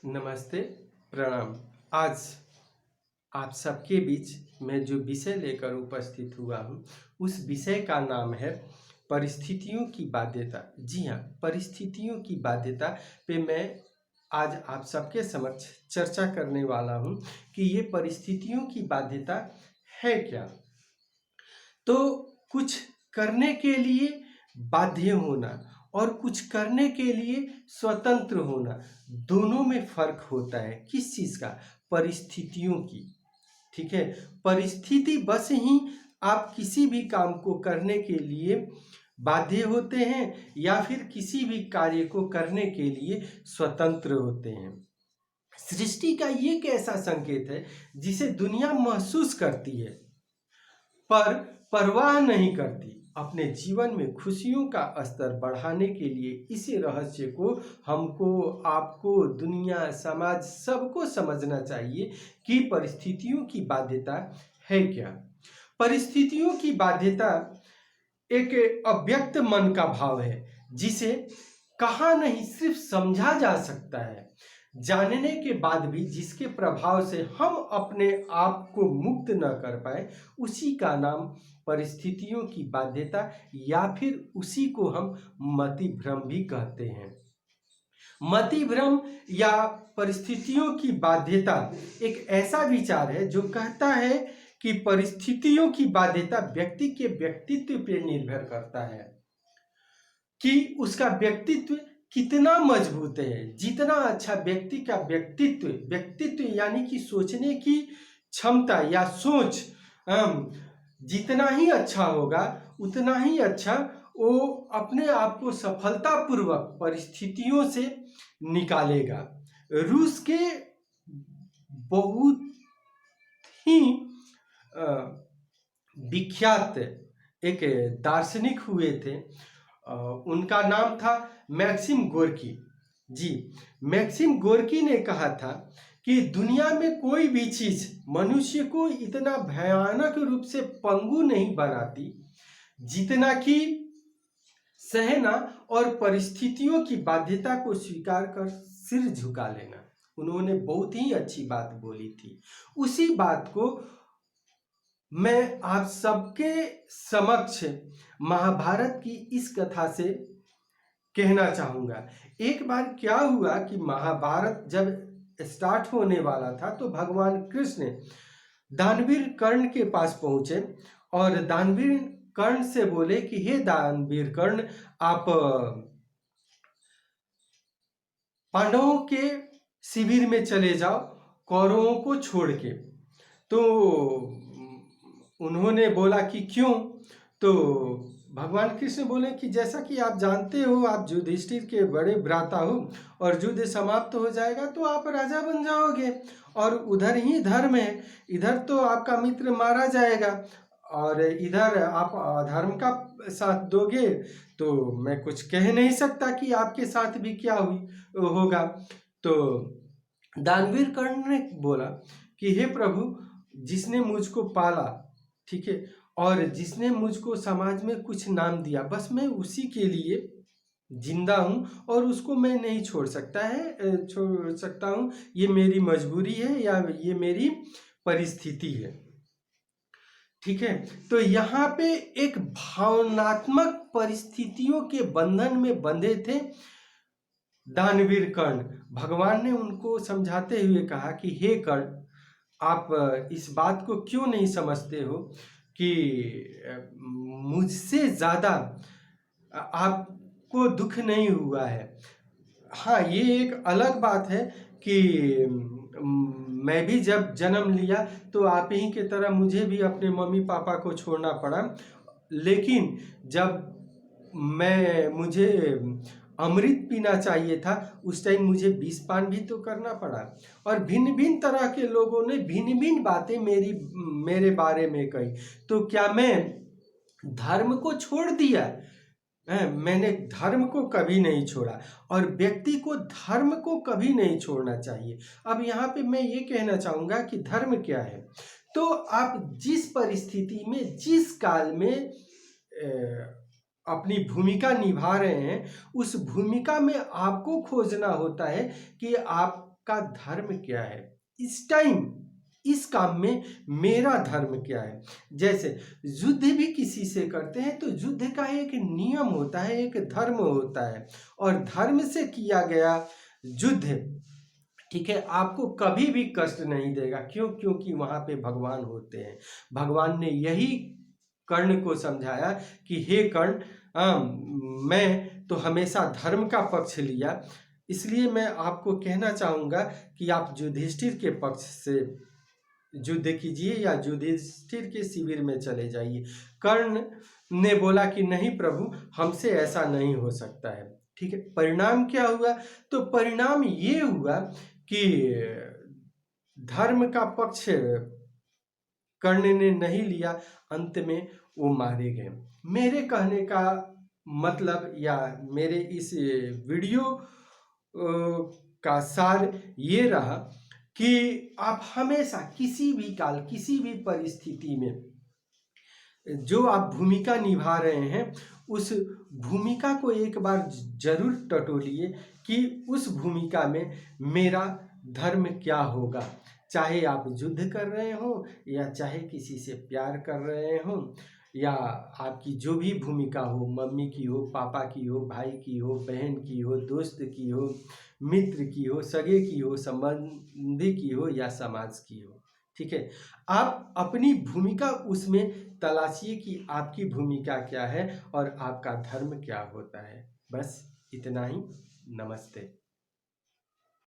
नमस्ते, प्रणाम। आज आप सबके बीच मैं जो विषय लेकर उपस्थित हुआ हूँ, उस विषय का नाम है परिस्थितियों की बाध्यता। जी हाँ, परिस्थितियों की बाध्यता पे मैं आज आप सबके समक्ष चर्चा करने वाला हूँ कि ये परिस्थितियों की बाध्यता है क्या। तो कुछ करने के लिए बाध्य होना और कुछ करने के लिए स्वतंत्र होना, दोनों में फर्क होता है। किस चीज़ का? परिस्थितियों की। ठीक है, परिस्थिति बस ही आप किसी भी काम को करने के लिए बाध्य होते हैं या फिर किसी भी कार्य को करने के लिए स्वतंत्र होते हैं। सृष्टि का ये एक ऐसा संकेत है जिसे दुनिया महसूस करती है पर परवाह नहीं करती। अपने जीवन में खुशियों का स्तर बढ़ाने के लिए इसी रहस्य को हमको, आपको, दुनिया, समाज सबको समझना चाहिए कि परिस्थितियों की बाध्यता है क्या। परिस्थितियों की बाध्यता एक अव्यक्त मन का भाव है जिसे कहा नहीं सिर्फ समझा जा सकता है। जानने के बाद भी जिसके प्रभाव से हम अपने आप को मुक्त न कर पाए, उसी का नाम परिस्थितियों की बाध्यता या फिर उसी को हम मति भ्रम भी कहते हैं। मति भ्रम या परिस्थितियों की बाध्यता एक ऐसा विचार है जो कहता है कि परिस्थितियों की बाध्यता व्यक्ति के व्यक्तित्व पर निर्भर करता है कि उसका व्यक्तित्व कितना मजबूत है। जितना अच्छा व्यक्ति का व्यक्तित्व यानी कि सोचने की क्षमता या सोच जितना ही अच्छा होगा, उतना ही अच्छा वो अपने आप को सफलतापूर्वक परिस्थितियों से निकालेगा। रूस के बहुत ही विख्यात एक दार्शनिक हुए थे, उनका नाम था मैक्सिम गोर्की। जी, मैक्सिम गोर्की ने कहा था कि दुनिया में कोई भी चीज मनुष्य को इतना भयानक रूप से पंगु नहीं बनाती जितना कि सहना और परिस्थितियों की बाध्यता को स्वीकार कर सिर झुका लेना। उन्होंने बहुत ही अच्छी बात बोली थी। उसी बात को मैं आप सबके समक्ष महाभारत की इस कथा से कहना चाहूंगा। एक बार क्या हुआ कि महाभारत जब स्टार्ट होने वाला था तो भगवान कृष्ण दानवीर कर्ण के पास पहुंचे और दानवीर कर्ण से बोले कि हे दानवीर कर्ण, आप पांडवों के शिविर में चले जाओ कौरवों को छोड़ के। तो उन्होंने बोला कि क्यों? तो भगवान कृष्ण बोले कि जैसा कि आप जानते हो, आप युधिष्ठिर के बड़े भ्राता हो और युद्ध समाप्त हो जाएगा तो आप राजा बन जाओगे और उधर ही धर्म है, इधर तो आपका मित्र मारा जाएगा और इधर आप अधर्म का साथ दोगे तो मैं कुछ कह नहीं सकता कि आपके साथ भी क्या होगा। तो दानवीर कर्ण ने बोला कि हे प्रभु, जिसने मुझको पाला, ठीक है, और जिसने मुझको समाज में कुछ नाम दिया, बस मैं उसी के लिए जिंदा हूँ और उसको मैं नहीं छोड़ सकता हूँ। ये मेरी मजबूरी है या ये मेरी परिस्थिति है। ठीक है, तो यहाँ पे एक भावनात्मक परिस्थितियों के बंधन में बंधे थे दानवीर कर्ण। भगवान ने उनको समझाते हुए कहा कि हे कर्ण, आप इस बात को क्यों नहीं समझते हो कि मुझसे ज़्यादा आपको दुख नहीं हुआ है। हाँ, ये एक अलग बात है कि मैं भी जब जन्म लिया तो आप ही की तरह मुझे भी अपने मम्मी पापा को छोड़ना पड़ा, लेकिन जब मुझे अमृत पीना चाहिए था उस टाइम मुझे विष पान भी तो करना पड़ा। और भिन्न भिन्न तरह के लोगों ने भिन्न भिन्न बातें मेरे बारे में कही। तो क्या मैं धर्म को छोड़ दिया? मैंने धर्म को कभी नहीं छोड़ा और व्यक्ति को धर्म को कभी नहीं छोड़ना चाहिए। अब यहाँ पे मैं ये कहना चाहूँगा कि धर्म क्या है। तो आप जिस परिस्थिति में, जिस काल में अपनी भूमिका निभा रहे हैं, उस भूमिका में आपको खोजना होता है कि आपका धर्म क्या है, इस टाइम इस काम में मेरा धर्म क्या है। जैसे युद्ध भी किसी से करते हैं तो युद्ध का एक नियम होता है, एक धर्म होता है, और धर्म से किया गया युद्ध, ठीक है, आपको कभी भी कष्ट नहीं देगा। क्यों? क्योंकि वहां पे भगवान होते हैं। भगवान ने यही कर्ण को समझाया कि हे कर्ण, मैं तो हमेशा धर्म का पक्ष लिया, इसलिए मैं आपको कहना चाहूंगा कि आप युधिष्ठिर के पक्ष से युद्ध कीजिए या युधिष्ठिर के शिविर में चले जाइए। कर्ण ने बोला कि नहीं प्रभु, हमसे ऐसा नहीं हो सकता है। ठीक है, परिणाम क्या हुआ? तो परिणाम ये हुआ कि धर्म का पक्ष कर्ण ने नहीं लिया, अंत में वो मारे गए। मेरे कहने का मतलब या मेरे इस वीडियो का सार ये रहा कि आप हमेशा किसी भी काल, किसी भी परिस्थिति में जो आप भूमिका निभा रहे हैं, उस भूमिका को एक बार जरूर टटोलिए कि उस भूमिका में मेरा धर्म क्या होगा। चाहे आप युद्ध कर रहे हो, या चाहे किसी से प्यार कर रहे हो, या आपकी जो भी भूमिका हो, मम्मी की हो, पापा की हो, भाई की हो, बहन की हो, दोस्त की हो, मित्र की हो, सगे की हो, संबंधी की हो, या समाज की हो। ठीक है, आप अपनी भूमिका उसमें तलाशिए कि आपकी भूमिका क्या है और आपका धर्म क्या होता है। बस इतना ही। नमस्ते।